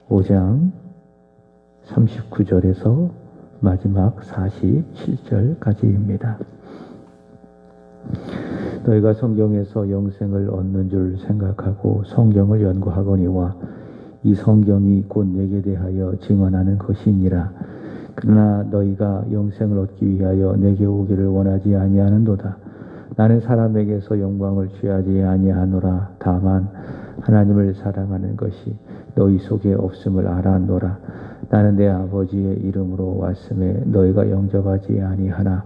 5장 39절에서 마지막 47절까지입니다. 너희가 성경에서 영생을 얻는 줄 생각하고 성경을 연구하거니와 이 성경이 곧 내게 대하여 증언하는 것이니라. 그러나 너희가 영생을 얻기 위하여 내게 오기를 원하지 아니하는도다. 나는 사람에게서 영광을 취하지 아니하노라. 다만 하나님을 사랑하는 것이 너희 속에 없음을 알았노라. 나는 내 아버지의 이름으로 왔음에 너희가 영접하지 아니하나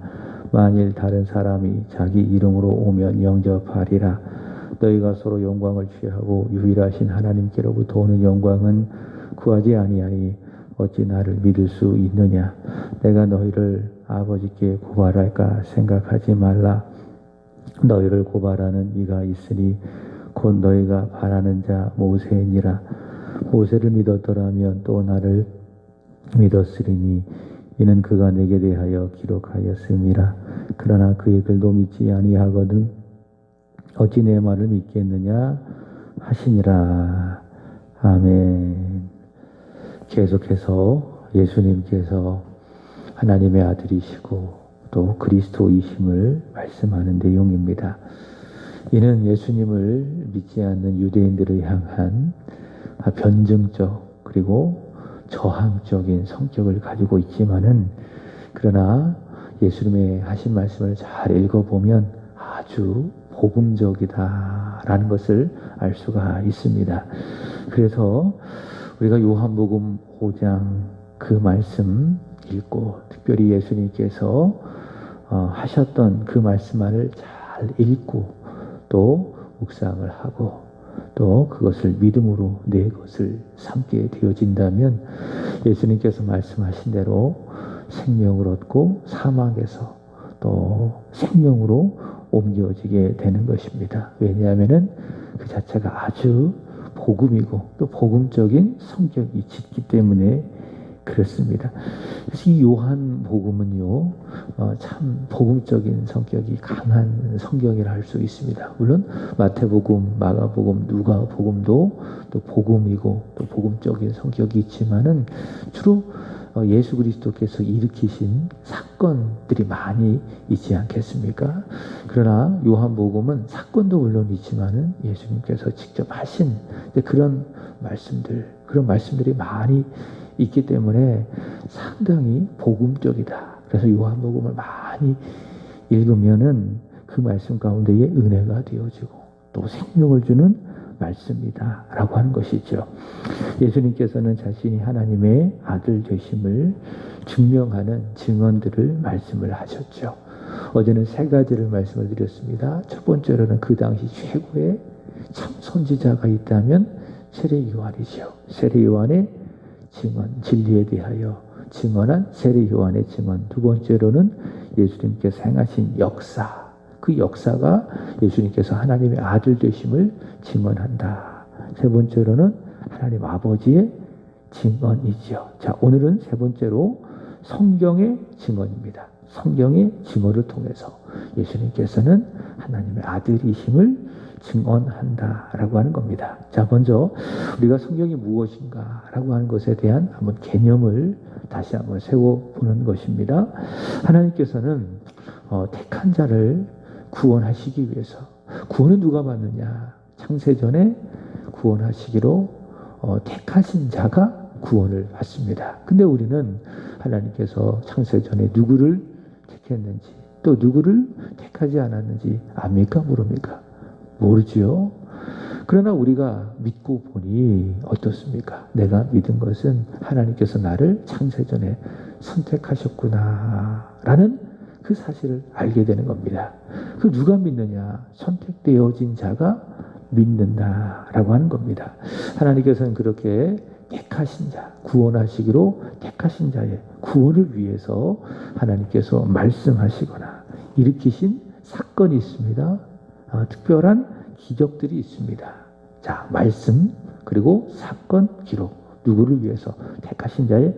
만일 다른 사람이 자기 이름으로 오면 영접하리라. 너희가 서로 영광을 취하고 유일하신 하나님께로부터 오는 영광은 구하지 아니하니 어찌 나를 믿을 수 있느냐. 내가 너희를 아버지께 고발할까 생각하지 말라. 너희를 고발하는 이가 있으니 곧 너희가 바라는 자 모세니라. 모세를 믿었더라면 또 나를 믿었으리니 이는 그가 내게 대하여 기록하였음이라. 그러나 그의 글도 믿지 아니하거든 어찌 내 말을 믿겠느냐 하시니라. 아멘. 계속해서 예수님께서 하나님의 아들이시고 또 그리스도이심을 말씀하는 내용입니다. 이는 예수님을 믿지 않는 유대인들을 향한 변증적 그리고 저항적인 성격을 가지고 있지만은, 그러나 예수님의 하신 말씀을 잘 읽어보면 아주 복음적이다라는 것을 알 수가 있습니다. 그래서 우리가 요한복음 5장 그 말씀 읽고 특별히 예수님께서 하셨던 그 말씀만을 잘 읽고 또 묵상을 하고 또 그것을 믿음으로 내 것을 삼게 되어진다면 예수님께서 말씀하신 대로 생명을 얻고 사망에서 또 생명으로 옮겨지게 되는 것입니다. 왜냐하면 그 자체가 아주 복음이고 또 복음적인 성격이 짙기 때문에 그렇습니다. 그래서 이 요한복음은요, 참 복음적인 성격이 강한 성경이라 할 수 있습니다. 물론 마태복음, 마가복음, 누가복음도 또 복음이고 또 복음적인 성격이 있지만은 주로 예수 그리스도께서 일으키신 사건들이 많이 있지 않겠습니까? 그러나 요한복음은 사건도 물론 있지만은 예수님께서 직접 하신 그런 말씀들이 많이 있기 때문에 상당히 복음적이다. 그래서 요한복음을 많이 읽으면은 그 말씀 가운데에 은혜가 되어지고 또 생명을 주는 말씀이다 라고 하는 것이죠. 예수님께서는 자신이 하나님의 아들 되심을 증명하는 증언들을 말씀을 하셨죠. 어제는 세 가지를 말씀을 드렸습니다. 첫 번째로는 그 당시 최고의 참 선지자가 있다면 세례 요한이죠. 세례 요한의 증언, 진리에 대하여 증언한 세례 요한의 증언. 두 번째로는 예수님께서 행하신 역사, 그 역사가 예수님께서 하나님의 아들 되심을 증언한다. 세 번째로는 하나님 아버지의 증언이죠. 자, 오늘은 세 번째로 성경의 증언입니다. 성경의 증언을 통해서 예수님께서는 하나님의 아들이심을 증언한다라고 하는 겁니다. 자, 먼저 우리가 성경이 무엇인가라고 하는 것에 대한 한번 개념을 다시 한번 세워보는 것입니다. 하나님께서는 택한 자를 구원하시기 위해서, 구원은 누가 받느냐? 창세전에 구원하시기로 택하신 자가 구원을 받습니다. 근데 우리는 하나님께서 창세전에 누구를 택했는지 또 누구를 택하지 않았는지 압니까? 모릅니까? 모르지요. 그러나 우리가 믿고 보니 어떻습니까? 내가 믿은 것은 하나님께서 나를 창세전에 선택하셨구나 라는 그 사실을 알게 되는 겁니다. 그 누가 믿느냐? 선택되어진 자가 믿는다라고 하는 겁니다. 하나님께서는 그렇게 택하신 자, 구원하시기로 택하신 자의 구원을 위해서 하나님께서 말씀하시거나 일으키신 사건이 있습니다. 특별한 기적들이 있습니다. 자, 말씀 그리고 사건 기록, 누구를 위해서? 택하신 자의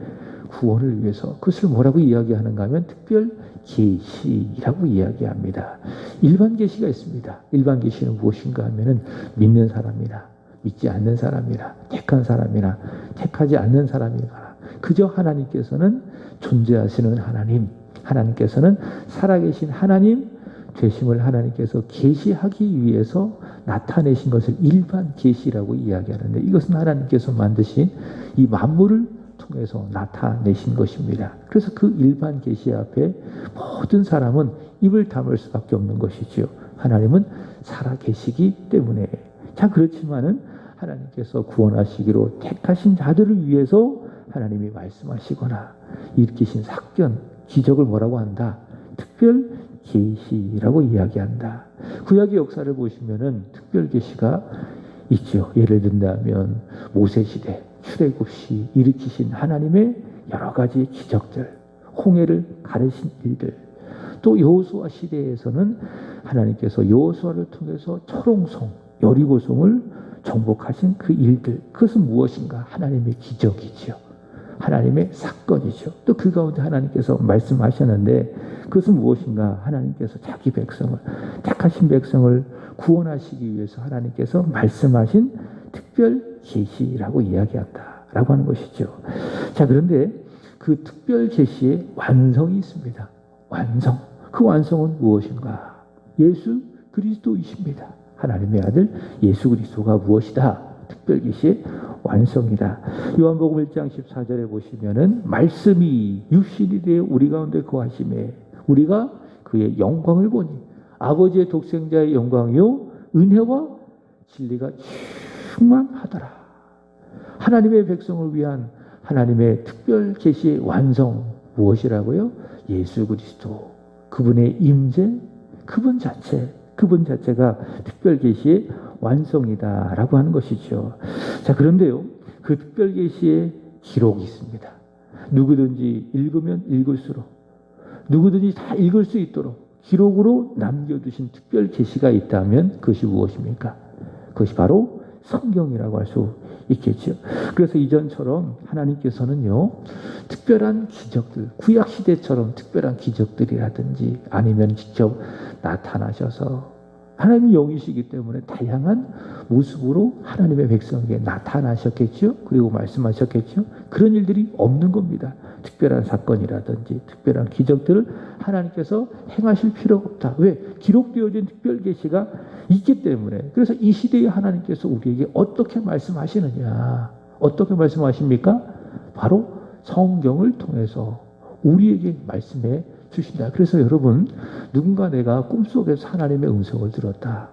구원을 위해서. 그것을 뭐라고 이야기하는가 하면 특별 계시라고 이야기합니다. 일반 계시가 있습니다. 일반 계시는 무엇인가 하면은 믿는 사람이나 믿지 않는 사람이나 택한 사람이나 택하지 않는 사람이나 그저 하나님께서는 존재하시는 하나님, 하나님께서는 살아계신 하나님 되심을 하나님께서 계시하기 위해서 나타내신 것을 일반 계시라고 이야기하는데, 이것은 하나님께서 만드신 이 만물을 통해서 나타내신 것입니다. 그래서 그 일반 계시 앞에 모든 사람은 입을 다물 수밖에 없는 것이지요. 하나님은 살아 계시기 때문에. 자, 그렇지만은 하나님께서 구원하시기로 택하신 자들을 위해서 하나님이 말씀하시거나 일으키신 사건, 기적을 뭐라고 한다? 특별 계시라고 이야기한다. 구약의 역사를 보시면은 특별 계시가 있죠. 예를 든다면 모세 시대 출애굽시 일으키신 하나님의 여러 가지 기적들, 홍해를 가르신 일들, 또 여호수아 시대에서는 하나님께서 여호수아를 통해서 초롱성, 여리고성을 정복하신 그 일들, 그것은 무엇인가? 하나님의 기적이죠. 하나님의 사건이죠. 또 그 가운데 하나님께서 말씀하셨는데 그것은 무엇인가? 하나님께서 자기 백성을, 택하신 백성을 구원하시기 위해서 하나님께서 말씀하신 특별 계시라고 이야기한다라고 하는 것이죠. 자, 그런데 그 특별 계시의 완성이 있습니다. 완성. 그 완성은 무엇인가? 예수 그리스도이십니다. 하나님의 아들 예수 그리스도가 무엇이다? 특별 계시의 완성이다. 요한복음 1장 14절에 보시면은 말씀이 육신이 되어 우리 가운데 거하심에 우리가 그의 영광을 보니 아버지의 독생자의 영광이요 은혜와 진리가 충만하더라. 하나님의 백성을 위한 하나님의 특별 계시의 완성 무엇이라고요? 예수 그리스도, 그분의 임재, 그분 자체가 특별 계시의 완성이다라고 하는 것이죠. 자, 그런데요, 그 특별 계시의 기록이 있습니다. 누구든지 읽으면 읽을수록, 누구든지 다 읽을 수 있도록 기록으로 남겨두신 특별 계시가 있다면 그것이 무엇입니까? 그것이 바로 성경이라고 할 수 있겠죠. 그래서 이전처럼 하나님께서는요, 특별한 기적들, 구약 시대처럼 특별한 기적들이라든지 아니면 직접 나타나셔서, 하나님 영이시기 때문에 다양한 모습으로 하나님의 백성에게 나타나셨겠죠. 그리고 말씀하셨겠죠. 그런 일들이 없는 겁니다. 특별한 사건이라든지 특별한 기적들을 하나님께서 행하실 필요가 없다. 왜? 기록되어진 특별 계시가 있기 때문에. 그래서 이 시대에 하나님께서 우리에게 어떻게 말씀하시느냐? 어떻게 말씀하십니까? 바로 성경을 통해서 우리에게 말씀해 주신다. 그래서 여러분, 누군가 내가 꿈속에서 하나님의 음성을 들었다.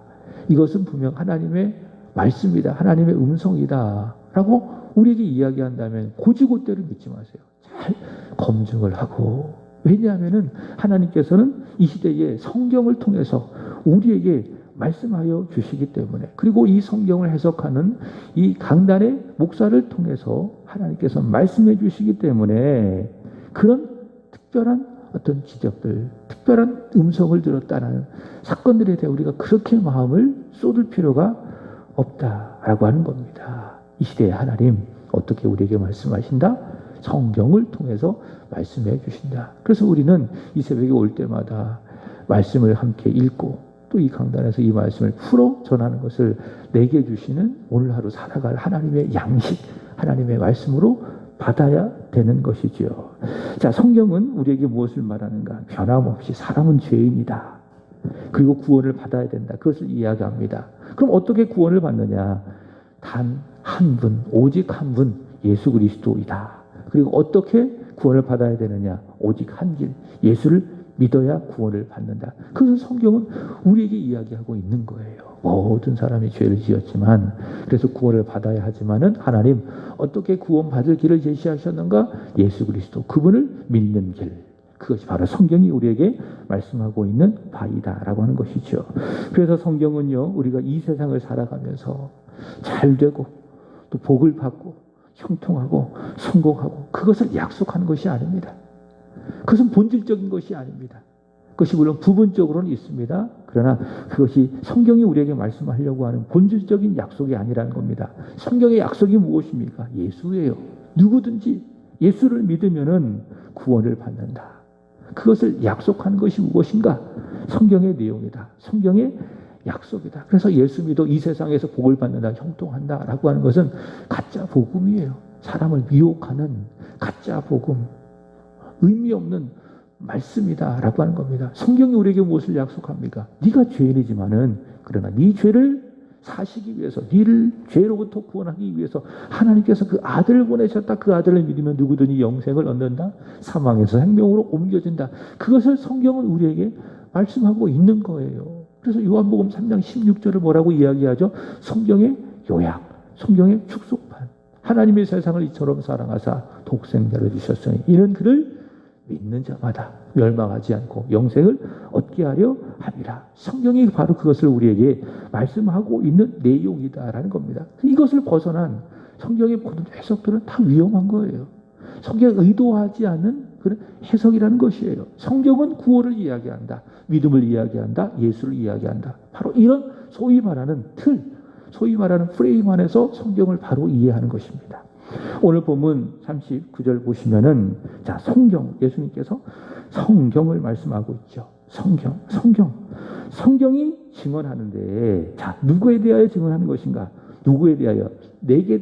이것은 분명 하나님의 말씀이다. 하나님의 음성이다. 라고 우리에게 이야기한다면 고지고대로 믿지 마세요. 잘 검증을 하고. 왜냐하면 하나님께서는 이 시대에 성경을 통해서 우리에게 말씀하여 주시기 때문에, 그리고 이 성경을 해석하는 이 강단의 목사를 통해서 하나님께서 말씀해 주시기 때문에 그런 특별한 어떤 기적들, 특별한 음성을 들었다는 사건들에 대해 우리가 그렇게 마음을 쏟을 필요가 없다라고 하는 겁니다. 이 시대의 하나님 어떻게 우리에게 말씀하신다? 성경을 통해서 말씀해 주신다. 그래서 우리는 이 새벽에 올 때마다 말씀을 함께 읽고 또 이 강단에서 이 말씀을 풀어 전하는 것을 내게 주시는 오늘 하루 살아갈 하나님의 양식, 하나님의 말씀으로 받아야 되는 것이지요. 자, 성경은 우리에게 무엇을 말하는가? 변함없이 사람은 죄인이다. 그리고 구원을 받아야 된다. 그것을 이야기합니다. 그럼 어떻게 구원을 받느냐? 단 한 분, 오직 한 분, 예수 그리스도이다. 그리고 어떻게 구원을 받아야 되느냐? 오직 한 길, 예수를 믿어야 구원을 받는다. 그것을 성경은 우리에게 이야기하고 있는 거예요. 모든 사람이 죄를 지었지만, 그래서 구원을 받아야 하지만은 하나님 어떻게 구원받을 길을 제시하셨는가? 예수 그리스도, 그분을 믿는 길. 그것이 바로 성경이 우리에게 말씀하고 있는 바이다라고 하는 것이죠. 그래서 성경은요, 우리가 이 세상을 살아가면서 잘 되고 또 복을 받고 형통하고 성공하고 그것을 약속하는 것이 아닙니다. 그것은 본질적인 것이 아닙니다. 그것이 물론 부분적으로는 있습니다. 그러나 그것이 성경이 우리에게 말씀하려고 하는 본질적인 약속이 아니라는 겁니다. 성경의 약속이 무엇입니까? 예수예요. 누구든지 예수를 믿으면은 구원을 받는다. 그것을 약속하는 것이 무엇인가? 성경의 내용이다. 성경의 약속이다. 그래서 예수 믿어 이 세상에서 복을 받는다, 형통한다라고 하는 것은 가짜 복음이에요. 사람을 미혹하는 가짜 복음, 의미 없는 말씀이다라고 하는 겁니다. 성경이 우리에게 무엇을 약속합니까? 네가 죄인이지만은 그러나 네 죄를 사시기 위해서, 네를 죄로부터 구원하기 위해서 하나님께서 그 아들을 보내셨다. 그 아들을 믿으면 누구든지 영생을 얻는다. 사망에서 생명으로 옮겨진다. 그것을 성경은 우리에게 말씀하고 있는 거예요. 그래서 요한복음 3장 16절을 뭐라고 이야기하죠? 성경의 요약, 성경의 축소판. 하나님의 세상을 이처럼 사랑하사 독생자를 주셨으니 이는 그를 믿는 자마다 멸망하지 않고 영생을 얻게 하려 함이라. 성경이 바로 그것을 우리에게 말씀하고 있는 내용이다라는 겁니다. 이것을 벗어난 성경의 모든 해석들은 다 위험한 거예요. 성경이 의도하지 않는 그런 해석이라는 것이에요. 성경은 구원을 이야기한다. 믿음을 이야기한다. 예수를 이야기한다. 바로 이런 소위 말하는 틀, 소위 말하는 프레임 안에서 성경을 바로 이해하는 것입니다. 오늘 본문 39절 보시면은, 자, 성경, 예수님께서 성경을 말씀하고 있죠. 성경이 증언하는데, 자, 누구에 대하여 증언하는 것인가? 누구에 대하여? 내게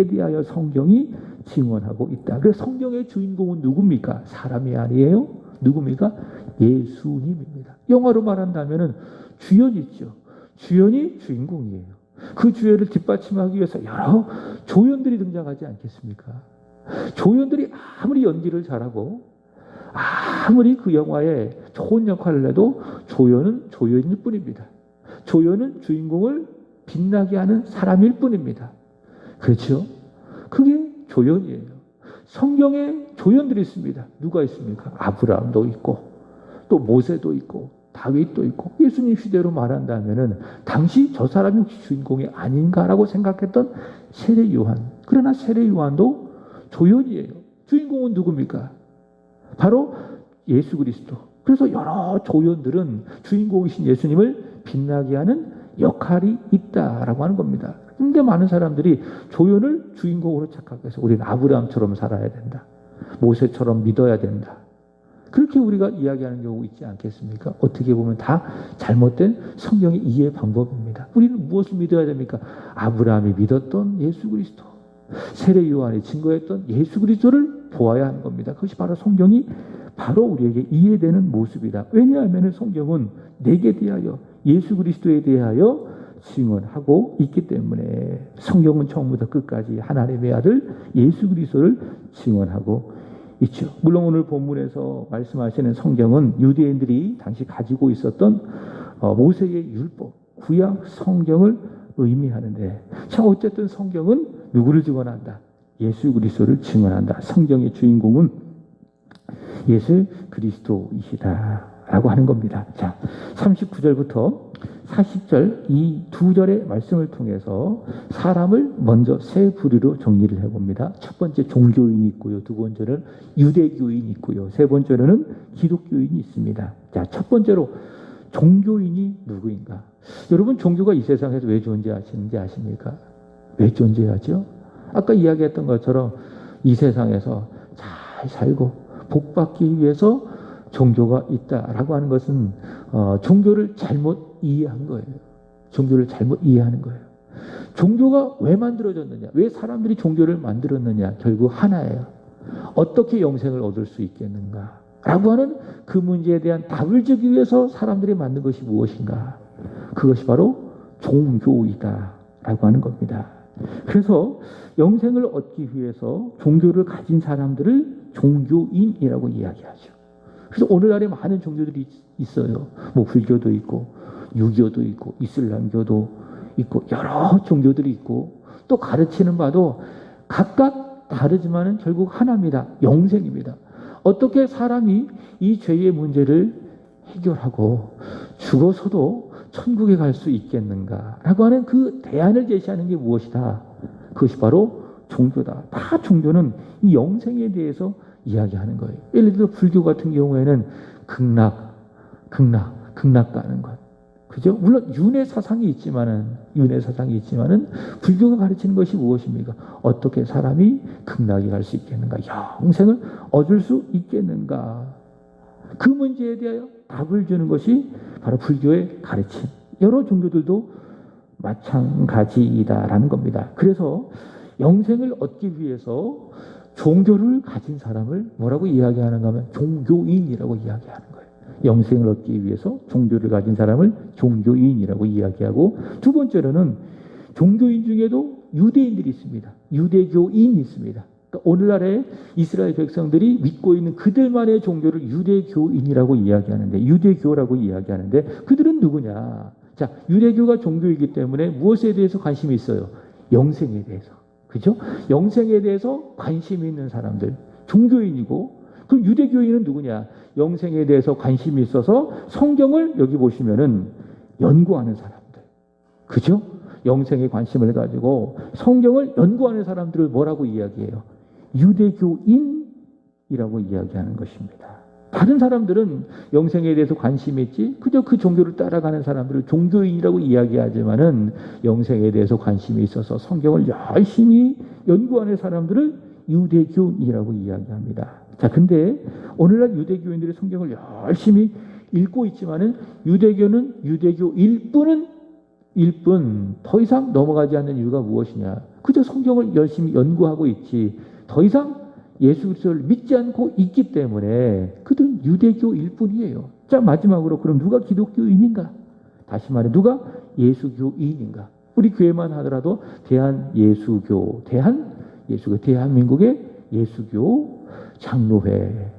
대하여 성경이 증언하고 있다. 그래서 성경의 주인공은 누굽니까? 사람이 아니에요. 누굽니까? 예수님입니다. 영어로 말한다면은 주연이죠. 주연이 주인공이에요. 그 주연을 뒷받침하기 위해서 여러 조연들이 등장하지 않겠습니까? 조연들이 아무리 연기를 잘하고 아무리 그 영화에 좋은 역할을 해도 조연은 조연일 뿐입니다. 조연은 주인공을 빛나게 하는 사람일 뿐입니다. 그렇죠? 그게 조연이에요. 성경에 조연들이 있습니다. 누가 있습니까? 아브라함도 있고 또 모세도 있고 다윗도 있고, 예수님 시대로 말한다면은 당시 저 사람이 혹시 주인공이 아닌가라고 생각했던 세례 요한. 그러나 세례 요한도 조연이에요. 주인공은 누굽니까? 바로 예수 그리스도. 그래서 여러 조연들은 주인공이신 예수님을 빛나게 하는 역할이 있다라고 하는 겁니다. 근데 많은 사람들이 조연을 주인공으로 착각해서 우리는 아브라함처럼 살아야 된다. 모세처럼 믿어야 된다. 그렇게 우리가 이야기하는 경우 있지 않겠습니까? 어떻게 보면 다 잘못된 성경의 이해 방법입니다. 우리는 무엇을 믿어야 됩니까? 아브라함이 믿었던 예수 그리스도, 세례 요한이 증거했던 예수 그리스도를 보아야 하는 겁니다. 그것이 바로 성경이 바로 우리에게 이해되는 모습이다. 왜냐하면 성경은 내게 대하여, 예수 그리스도에 대하여 증언하고 있기 때문에 성경은 처음부터 끝까지 하나님의 아들 예수 그리스도를 증언하고 있죠. 물론 오늘 본문에서 말씀하시는 성경은 유대인들이 당시 가지고 있었던 모세의 율법, 구약 성경을 의미하는데, 자, 어쨌든 성경은 누구를 증언한다? 예수 그리스도를 증언한다. 성경의 주인공은 예수 그리스도이시다라고 하는 겁니다. 자, 39절부터 40절 이 두 절의 말씀을 통해서 사람을 먼저 세 부류로 정리를 해봅니다. 첫 번째 종교인이 있고요. 두 번째는 유대교인이 있고요. 세 번째로는 기독교인이 있습니다. 자, 첫 번째로 종교인이 누구인가? 여러분, 종교가 이 세상에서 왜 존재하시는지 아십니까? 왜 존재하죠? 아까 이야기했던 것처럼 이 세상에서 잘 살고 복 받기 위해서 종교가 있다라고 하는 것은 종교를 잘못 이해한 거예요. 종교를 잘못 이해하는 거예요. 종교가 왜 만들어졌느냐? 왜 사람들이 종교를 만들었느냐? 결국 하나예요. 어떻게 영생을 얻을 수 있겠는가? 라고 하는 그 문제에 대한 답을 주기 위해서 사람들이 만든 것이 무엇인가? 그것이 바로 종교이다 라고 하는 겁니다. 그래서 영생을 얻기 위해서 종교를 가진 사람들을 종교인이라고 이야기하죠. 그래서 오늘날에 많은 종교들이 있어요. 뭐 불교도 있고 유교도 있고 이슬람교도 있고 여러 종교들이 있고, 또 가르치는 바도 각각 다르지만은 결국 하나입니다. 영생입니다. 어떻게 사람이 이 죄의 문제를 해결하고 죽어서도 천국에 갈 수 있겠는가라고 하는 그 대안을 제시하는 게 무엇이다? 그것이 바로 종교다. 다 종교는 이 영생에 대해서 이야기하는 거예요. 예를 들어 불교 같은 경우에는 극락 가는 것. 그죠? 물론 윤회 사상이 있지만은 불교가 가르치는 것이 무엇입니까? 어떻게 사람이 극락에 갈 수 있겠는가? 영생을 얻을 수 있겠는가? 그 문제에 대하여 답을 주는 것이 바로 불교의 가르침. 여러 종교들도 마찬가지이다라는 겁니다. 그래서 영생을 얻기 위해서 종교를 가진 사람을 뭐라고 이야기하는가 하면 종교인이라고 이야기하는 거예요. 영생을 얻기 위해서 종교를 가진 사람을 종교인이라고 이야기하고, 두 번째로는 종교인 중에도 유대인들이 있습니다. 유대교인이 있습니다. 그러니까 오늘날의 이스라엘 백성들이 믿고 있는 그들만의 종교를 유대교인이라고 이야기하는데, 유대교라고 이야기하는데, 그들은 누구냐? 자, 유대교가 종교이기 때문에 무엇에 대해서 관심이 있어요? 영생에 대해서. 그죠? 영생에 대해서 관심이 있는 사람들, 종교인이고, 그럼 유대교인은 누구냐? 영생에 대해서 관심이 있어서 성경을 여기 보시면은 연구하는 사람들. 그죠? 영생에 관심을 가지고 성경을 연구하는 사람들을 뭐라고 이야기해요? 유대교인이라고 이야기하는 것입니다. 다른 사람들은 영생에 대해서 관심이 있지 그저 그 종교를 따라가는 사람들을 종교인이라고 이야기하지만은 영생에 대해서 관심이 있어서 성경을 열심히 연구하는 사람들을 유대교인이라고 이야기합니다. 자, 근데 오늘날 유대교인들이 성경을 열심히 읽고 있지만은 유대교는 유대교일 뿐 더 이상 넘어가지 않는 이유가 무엇이냐? 그저 성경을 열심히 연구하고 있지 더 이상 예수 그리스도를 믿지 않고 있기 때문에 그들은 유대교일 뿐이에요. 자, 마지막으로 그럼 누가 기독교인인가? 다시 말해 누가 예수교인인가? 우리 교회만 하더라도 대한민국의 예수교 장로회.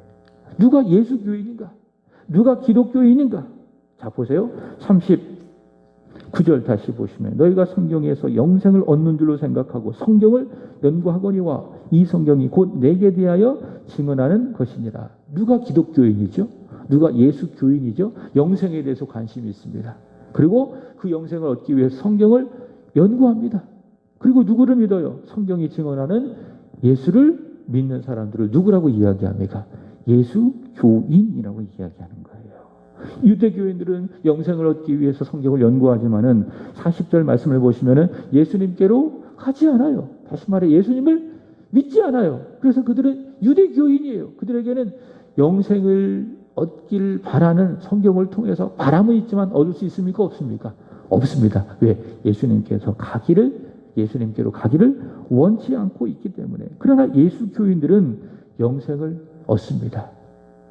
누가 예수교인인가? 누가 기독교인인가? 자, 보세요. 39절 다시 보시면 너희가 성경에서 영생을 얻는 줄로 생각하고 성경을 연구하거니와 이 성경이 곧 내게 대하여 증언하는 것이니라. 누가 기독교인이죠? 누가 예수교인이죠? 영생에 대해서 관심이 있습니다. 그리고 그 영생을 얻기 위해 성경을 연구합니다. 그리고 누구를 믿어요? 성경이 증언하는 예수를 믿는 사람들을 누구라고 이야기합니까? 예수교인이라고 이야기하는 거예요. 유대교인들은 영생을 얻기 위해서 성경을 연구하지만은 40절 말씀을 보시면은 예수님께로 가지 않아요. 다시 말해 예수님을 믿지 않아요. 그래서 그들은 유대교인이에요. 그들에게는 영생을 얻길 바라는 성경을 통해서 바람은 있지만 얻을 수 있습니까? 없습니까? 없습니다. 왜? 예수님께로 가기를 원치 않고 있기 때문에. 그러나 예수교인들은 영생을 얻습니다.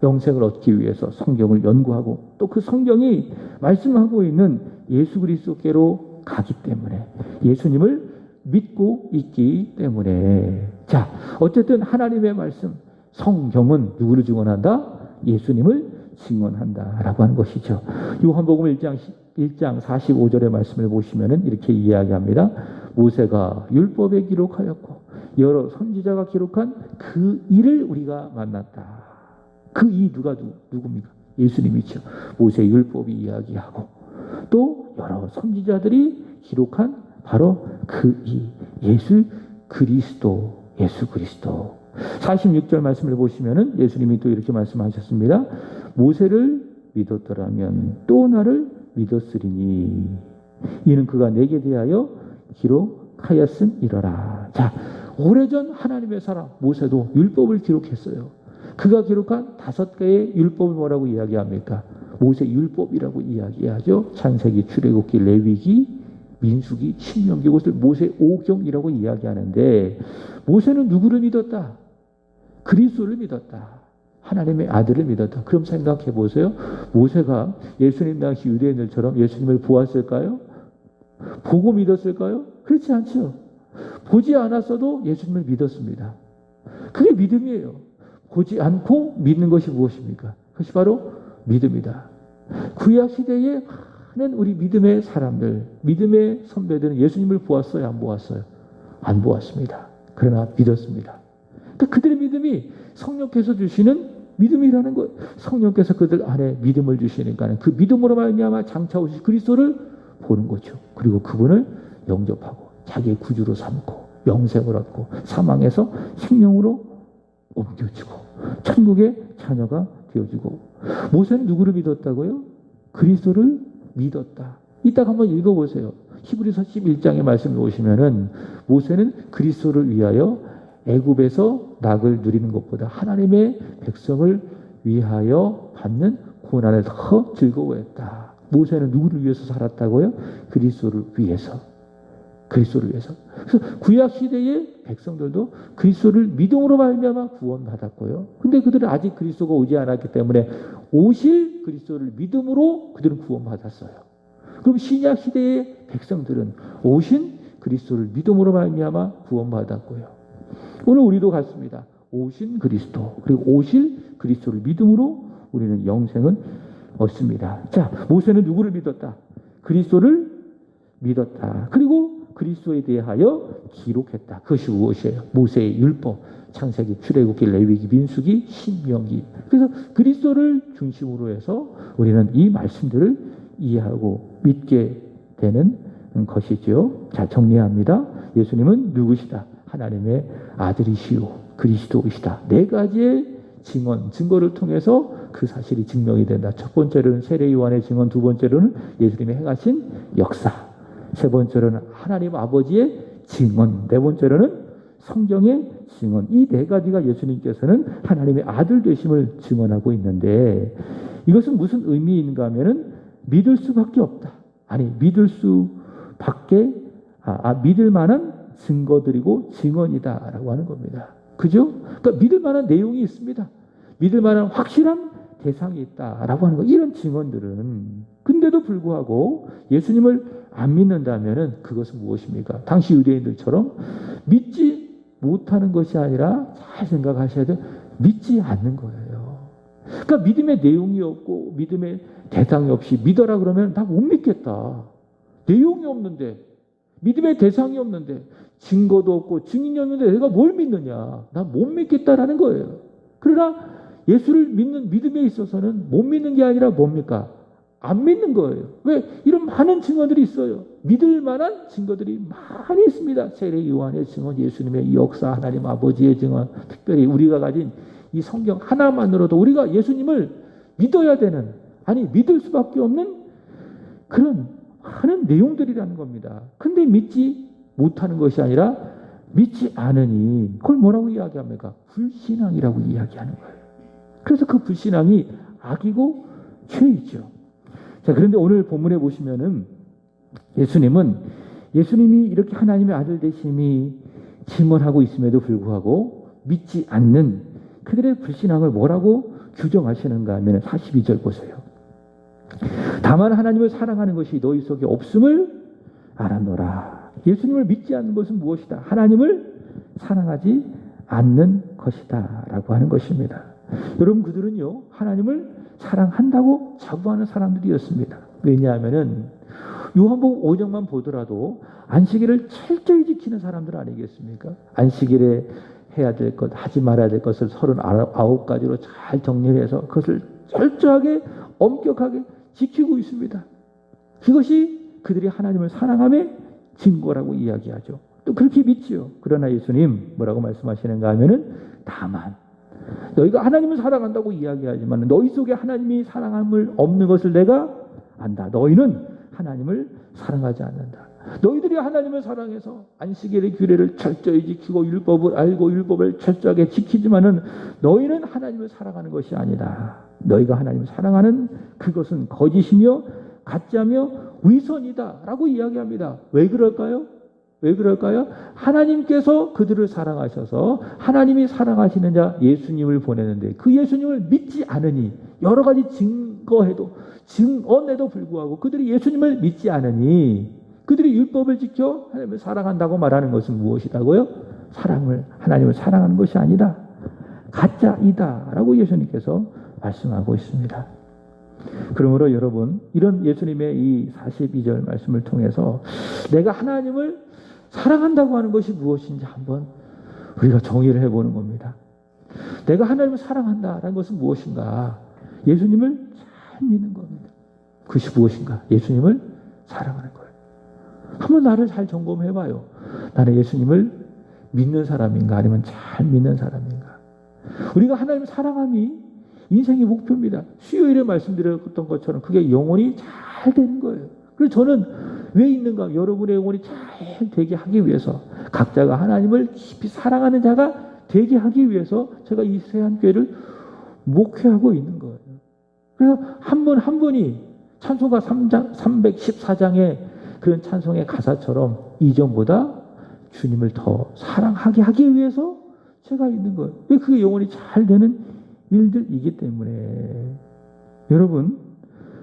영생을 얻기 위해서 성경을 연구하고 또 그 성경이 말씀하고 있는 예수 그리스도께로 가기 때문에 예수님을 믿고 있기 때문에. 자, 어쨌든 하나님의 말씀 성경은 누구를 증언한다? 예수님을 증언한다라고 하는 것이죠. 요한복음 1장 45절의 말씀을 보시면은 이렇게 이야기합니다. 모세가 율법에 기록하였고 여러 선지자가 기록한 그 일을 우리가 만났다. 그 이 누굽니까? 예수님이죠. 모세 율법이 이야기하고 또 여러 선지자들이 기록한 바로 그 이 예수 그리스도. 46절 말씀을 보시면은 예수님이 또 이렇게 말씀하셨습니다. 모세를 믿었더라면 또 나를 믿었으리니 이는 그가 내게 대하여 기록하였음이러라. 자, 오래전 하나님의 사람 모세도 율법을 기록했어요. 그가 기록한 5개의 율법을 뭐라고 이야기합니까? 모세 율법이라고 이야기하죠. 창세기, 출애굽기, 레위기, 민수기, 신명기, 이것을 모세 오경이라고 이야기하는데 모세는 누구를 믿었다? 그리스도를 믿었다. 하나님의 아들을 믿었다. 그럼 생각해 보세요. 모세가 예수님 당시 유대인들처럼 예수님을 보았을까요? 보고 믿었을까요? 그렇지 않죠. 보지 않았어도 예수님을 믿었습니다. 그게 믿음이에요. 보지 않고 믿는 것이 무엇입니까? 그것이 바로 믿음이다. 구약 시대에 많은 우리 믿음의 사람들, 믿음의 선배들은 예수님을 보았어요? 안 보았어요? 안 보았습니다. 그러나 믿었습니다. 그러니까 그들의 믿음이 성령께서 주시는 믿음이라는 것. 성령께서 그들 안에 믿음을 주시니까 그 믿음으로 말미암아 장차 오실 그리스도를 보는 거죠. 그리고 그분을 영접하고 자기의 구주로 삼고 영생을 얻고 사망에서 생명으로 옮겨지고 천국의 자녀가 되어지고. 모세는 누구를 믿었다고요? 그리스도를 믿었다. 이따가 한번 읽어보세요. 히브리서 11장의 말씀을 보시면은 모세는 그리스도를 위하여 애굽에서 낙을 누리는 것보다 하나님의 백성을 위하여 받는 고난을 더 즐거워했다. 모세는 누구를 위해서 살았다고요? 그리스도를 위해서. 그리스도를 위해서. 그래서 구약 시대의 백성들도 그리스도를 믿음으로 말미암아 구원받았고요. 근데 그들은 아직 그리스도가 오지 않았기 때문에 오실 그리스도를 믿음으로 그들은 구원받았어요. 그럼 신약 시대의 백성들은 오신 그리스도를 믿음으로 말미암아 구원받았고요. 오늘 우리도 같습니다. 오신 그리스도 그리고 오실 그리스도를 믿음으로 우리는 영생을 얻습니다. 자, 모세는 누구를 믿었다? 그리스도를 믿었다. 그리고 그리스도에 대하여 기록했다. 그것이 무엇이에요? 모세의 율법, 창세기, 출애굽기, 레위기, 민수기, 신명기. 그래서 그리스도를 중심으로 해서 우리는 이 말씀들을 이해하고 믿게 되는 것이죠. 자, 정리합니다. 예수님은 누구시다? 하나님의 아들이시오. 그리스도이시다. 네 가지의 증거를 통해서 그 사실이 증명이 된다. 첫 번째로는 세례 요한의 증언, 두 번째로는 예수님이 행하신 역사, 세 번째로는 하나님 아버지의 증언, 네 번째로는 성경의 증언. 이 네 가지가 예수님께서는 하나님의 아들 되심을 증언하고 있는데 이것은 무슨 의미인가 하면은 믿을 수밖에 없다. 아니, 믿을 만한 증거들이고 증언이다라고 하는 겁니다. 그죠? 그러니까 믿을 만한 내용이 있습니다. 믿을 만한 확실한 대상이 있다라고 하는 거. 이런 증언들은 근데도 불구하고 예수님을 안 믿는다면은 그것은 무엇입니까? 당시 유대인들처럼 믿지 못하는 것이 아니라 잘 생각하셔야 돼요. 믿지 않는 거예요. 그러니까 믿음의 내용이 없고 믿음의 대상이 없이 믿어라 그러면 나 못 믿겠다. 내용이 없는데 믿음의 대상이 없는데 증거도 없고 증인이 없는데 내가 뭘 믿느냐. 나 못 믿겠다라는 거예요. 그러나 예수를 믿는 믿음에 있어서는 못 믿는 게 아니라 뭡니까? 안 믿는 거예요. 왜? 이런 많은 증거들이 있어요. 믿을 만한 증거들이 많이 있습니다. 세례 요한의 증언, 예수님의 역사, 하나님 아버지의 증언, 특별히 우리가 가진 이 성경 하나만으로도 우리가 예수님을 믿어야 되는, 아니 믿을 수밖에 없는 그런 많은 내용들이라는 겁니다. 근데 믿지 못하는 것이 아니라 믿지 않으니 그걸 뭐라고 이야기합니까? 불신앙이라고 이야기하는 거예요. 그래서 그 불신앙이 악이고 죄이죠. 자, 그런데 오늘 본문에 보시면은 예수님이 이렇게 하나님의 아들 되심이 증언하고 있음에도 불구하고 믿지 않는 그들의 불신앙을 뭐라고 규정하시는가 하면 42절 보세요. 다만 하나님을 사랑하는 것이 너희 속에 없음을 알았노라. 예수님을 믿지 않는 것은 무엇이다? 하나님을 사랑하지 않는 것이다 라고 하는 것입니다. 여러분, 그들은요 하나님을 사랑한다고 자부하는 사람들이었습니다. 왜냐하면은 요한복음 5장만 보더라도 안식일을 철저히 지키는 사람들 아니겠습니까? 안식일에 해야 될 것, 하지 말아야 될 것을 39가지로 잘 정리해서 그것을 철저하게 엄격하게 지키고 있습니다. 그것이 그들이 하나님을 사랑함의 증거라고 이야기하죠. 또 그렇게 믿지요. 그러나 예수님 뭐라고 말씀하시는가 하면은 다만 너희가 하나님을 사랑한다고 이야기하지만 너희 속에 하나님이 사랑함을 없는 것을 내가 안다. 너희는 하나님을 사랑하지 않는다. 너희들이 하나님을 사랑해서 안식일의 규례를 철저히 지키고 율법을 알고 율법을 철저하게 지키지만은 너희는 하나님을 사랑하는 것이 아니다. 너희가 하나님을 사랑하는 그것은 거짓이며 가짜며 위선이다 라고 이야기합니다. 왜 그럴까요? 왜 그럴까요? 하나님께서 그들을 사랑하셔서 하나님이 사랑하시는 자 예수님을 보내는데 그 예수님을 믿지 않으니 여러 가지 증언에도 불구하고 그들이 예수님을 믿지 않으니 그들이 율법을 지켜 하나님을 사랑한다고 말하는 것은 무엇이다고요? 하나님을 사랑하는 것이 아니다. 가짜이다 라고 예수님께서 말씀하고 있습니다. 그러므로 여러분, 이런 예수님의 이 42절 말씀을 통해서 내가 하나님을 사랑한다고 하는 것이 무엇인지 한번 우리가 정의를 해보는 겁니다. 내가 하나님을 사랑한다라는 것은 무엇인가? 예수님을 잘 믿는 겁니다. 그것이 무엇인가? 예수님을 사랑하는 거예요. 한번 나를 잘 점검해봐요. 나는 예수님을 믿는 사람인가? 아니면 잘 믿는 사람인가? 우리가 하나님을 사랑함이 인생의 목표입니다. 수요일에 말씀드렸던 것처럼 그게 영혼이 잘 되는 거예요. 그래서 저는 왜 있는가? 여러분의 영혼이 잘 되게 하기 위해서, 각자가 하나님을 깊이 사랑하는 자가 되게 하기 위해서 제가 이 세한교회를 목회하고 있는 거예요. 그래서 한 분 한 분이 찬송가 3장, 314장의 그런 찬송의 가사처럼 이전보다 주님을 더 사랑하게 하기 위해서 제가 있는 거예요. 왜 그게 영원히 잘 되는 일들이기 때문에. 여러분,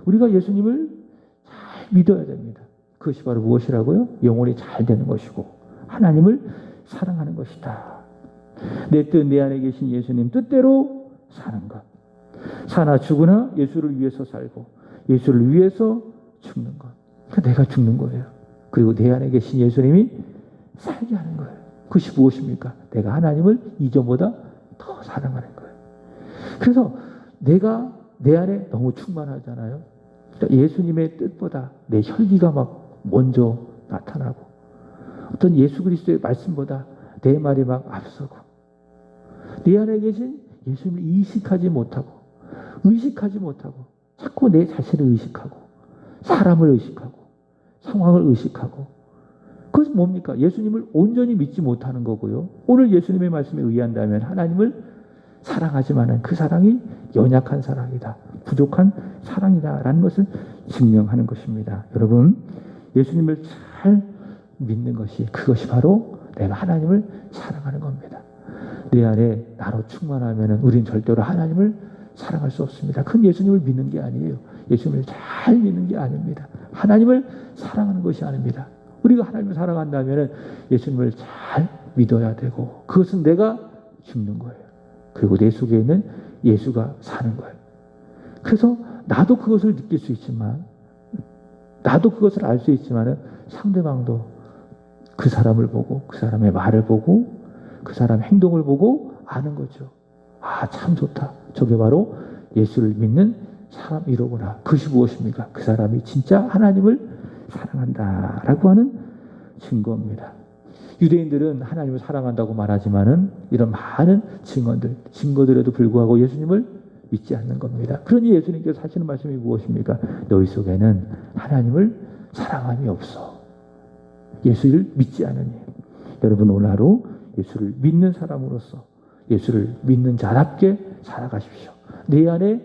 우리가 예수님을 잘 믿어야 됩니다. 그것이 바로 무엇이라고요? 영원히 잘 되는 것이고 하나님을 사랑하는 것이다. 내 뜻, 내 안에 계신 예수님 뜻대로 사는 것. 사나 죽으나 예수를 위해서 살고 예수를 위해서 죽는 것. 그러니까 내가 죽는 거예요. 그리고 내 안에 계신 예수님이 살게 하는 거예요. 그것이 무엇입니까? 내가 하나님을 이전보다 더 사랑하는 거예요. 그래서 내가 내 안에 너무 충만하잖아요. 그러니까 예수님의 뜻보다 내 혈기가 막 먼저 나타나고 어떤 예수 그리스도의 말씀보다 내 말이 막 앞서고 내 안에 계신 예수님을 의식하지 못하고 자꾸 내 자신을 의식하고 사람을 의식하고 상황을 의식하고 그것은 뭡니까? 예수님을 온전히 믿지 못하는 거고요. 오늘 예수님의 말씀에 의한다면 하나님을 사랑하지만은 그 사랑이 연약한 사랑이다. 부족한 사랑이다라는 것을 증명하는 것입니다. 여러분, 예수님을 잘 믿는 것이 그것이 바로 내가 하나님을 사랑하는 겁니다. 내 안에 나로 충만하면은 우린 절대로 하나님을 사랑할 수 없습니다. 그건 예수님을 믿는 게 아니에요. 예수님을 잘 믿는 게 아닙니다. 하나님을 사랑하는 것이 아닙니다. 우리가 하나님을 사랑한다면 예수님을 잘 믿어야 되고 그것은 내가 죽는 거예요. 그리고 내 속에 있는 예수가 사는 거예요. 그래서 나도 그것을 느낄 수 있지만 나도 그것을 알 수 있지만 상대방도 그 사람을 보고 그 사람의 말을 보고 그 사람 행동을 보고 아는 거죠. 아, 참 좋다. 저게 바로 예수를 믿는 사람이로구나. 그것이 무엇입니까? 그 사람이 진짜 하나님을 사랑한다라고 하는 증거입니다. 유대인들은 하나님을 사랑한다고 말하지만은 이런 많은 증거들에도 불구하고 예수님을 믿지 않는 겁니다. 그러니 예수님께서 하시는 말씀이 무엇입니까? 너희 속에는 하나님을 사랑함이 없어. 예수를 믿지 않으니. 여러분 오늘 하루 예수를 믿는 사람으로서 예수를 믿는 자답게 살아가십시오. 내 안에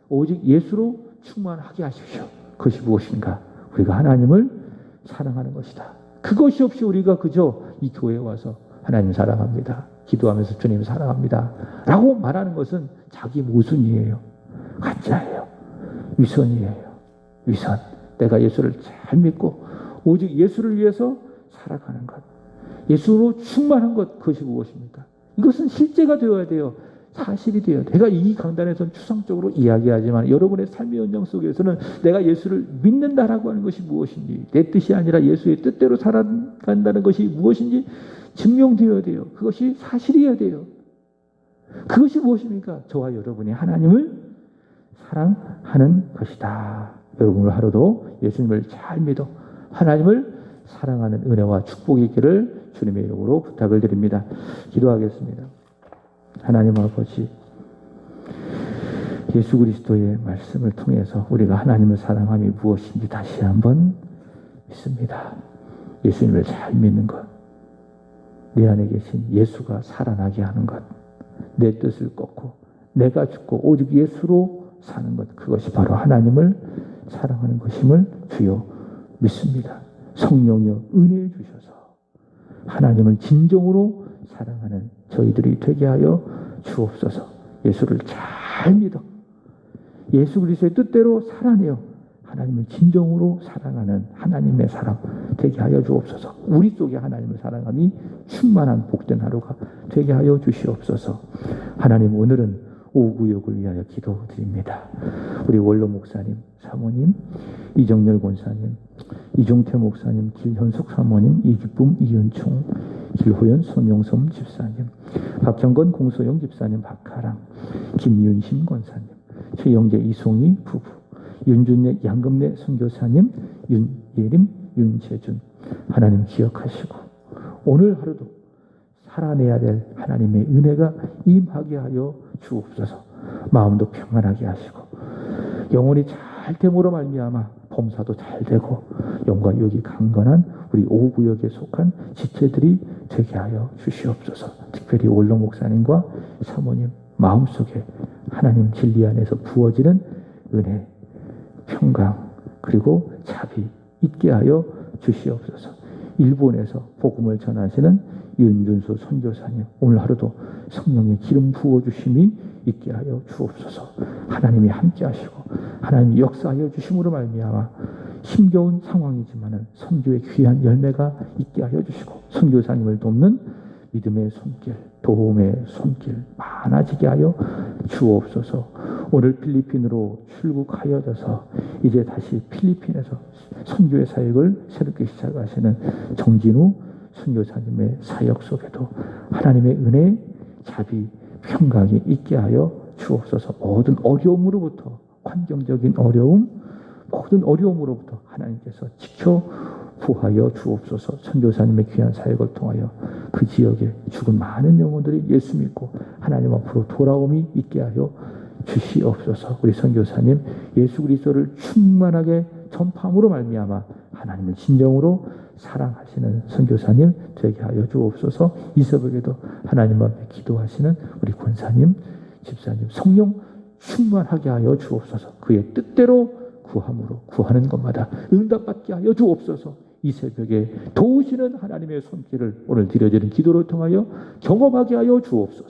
오직 예수로 충만하게 하십시오. 그것이 무엇인가? 우리가 하나님을 사랑하는 것이다. 그것이 없이 우리가 그저 이 교회에 와서 하나님 사랑합니다. 기도하면서 주님 사랑합니다. 라고 말하는 것은 자기 모순이에요. 가짜예요. 위선이에요. 위선. 내가 예수를 잘 믿고 오직 예수를 위해서 살아가는 것. 예수로 충만한 것. 그것이 무엇입니까? 이것은 실제가 되어야 돼요. 사실이 되어야 돼요. 제가 이 강단에서는 추상적으로 이야기하지만 여러분의 삶의 현장 속에서는 내가 예수를 믿는다라고 하는 것이 무엇인지 내 뜻이 아니라 예수의 뜻대로 살아간다는 것이 무엇인지 증명되어야 돼요. 그것이 사실이어야 돼요. 그것이 무엇입니까? 저와 여러분이 하나님을 사랑하는 것이다. 여러분 하루도 예수님을 잘 믿어 하나님을 사랑하는 은혜와 축복이 있기를 주님의 이름으로 부탁을 드립니다. 기도하겠습니다. 하나님 아버지, 예수 그리스도의 말씀을 통해서 우리가 하나님을 사랑함이 무엇인지 다시 한번 믿습니다. 예수님을 잘 믿는 것, 내 안에 계신 예수가 살아나게 하는 것, 내 뜻을 꺾고 내가 죽고 오직 예수로 사는 것, 그것이 바로 하나님을 사랑하는 것임을 주여 믿습니다. 성령이여 은혜해 주셔서 하나님을 진정으로 사랑하는 저희들이 되게 하여 주옵소서. 예수를 잘 믿어 예수 그리스도의 뜻대로 살아내어 하나님을 진정으로 사랑하는 하나님의 사람 되게 하여 주옵소서. 우리 속에 하나님을 사랑함이 충만한 복된 하루가 되게 하여 주시옵소서. 하나님 오늘은 오구역을 위하여 기도드립니다. 우리 원로 목사님, 사모님, 이정열 권사님, 이종태 목사님, 길현숙 사모님, 이기쁨, 이윤총, 길호연, 손용섬 집사님, 박정건, 공소영 집사님, 박하랑, 김윤심 권사님, 최영재, 이송희 부부, 윤준례, 양금래 선교사님, 윤예림, 윤재준, 하나님 기억하시고 오늘 하루도 살아내야 될 하나님의 은혜가 임하게 하여 주옵소서. 마음도 평안하게 하시고 영혼이 잘 됨으로 말미암아 범사도 잘 되고 영과 육이 강건한 우리 오구역에 속한 지체들이 되게 하여 주시옵소서. 특별히 원로 목사님과 사모님 마음속에 하나님 진리 안에서 부어지는 은혜, 평강, 그리고 자비 있게 하여 주시옵소서. 일본에서 복음을 전하시는 윤준수 선교사님, 오늘 하루도 성령의 기름 부어주심이 있게 하여 주옵소서. 하나님이 함께 하시고 하나님이 역사하여 주심으로 말미암아 힘겨운 상황이지만은 선교의 귀한 열매가 있게 하여 주시고 선교사님을 돕는 믿음의 손길, 도움의 손길 많아지게 하여 주옵소서. 오늘 필리핀으로 출국하여져서 이제 다시 필리핀에서 선교의 사역을 새롭게 시작하시는 정진우 선교사님의 사역 속에도 하나님의 은혜, 자비, 평강이 있게 하여 주옵소서. 모든 어려움으로부터, 환경적인 어려움, 모든 어려움으로부터 하나님께서 지켜 구하여 주옵소서. 선교사님의 귀한 사역을 통하여 그 지역에 죽은 많은 영혼들이 예수 믿고 하나님 앞으로 돌아옴이 있게 하여 주시옵소서. 우리 선교사님 예수 그리스도를 충만하게 전파함으로 말미암아 하나님을 진정으로 사랑하시는 선교사님 되게 하여 주옵소서. 이 새벽에도 하나님 앞에 기도하시는 우리 권사님, 집사님 성령 충만하게 하여 주옵소서. 그의 뜻대로 구함으로 구하는 것마다 응답받게 하여 주옵소서. 이 새벽에 도우시는 하나님의 손길을 오늘 드려지는 기도를 통하여 경험하게 하여 주옵소서.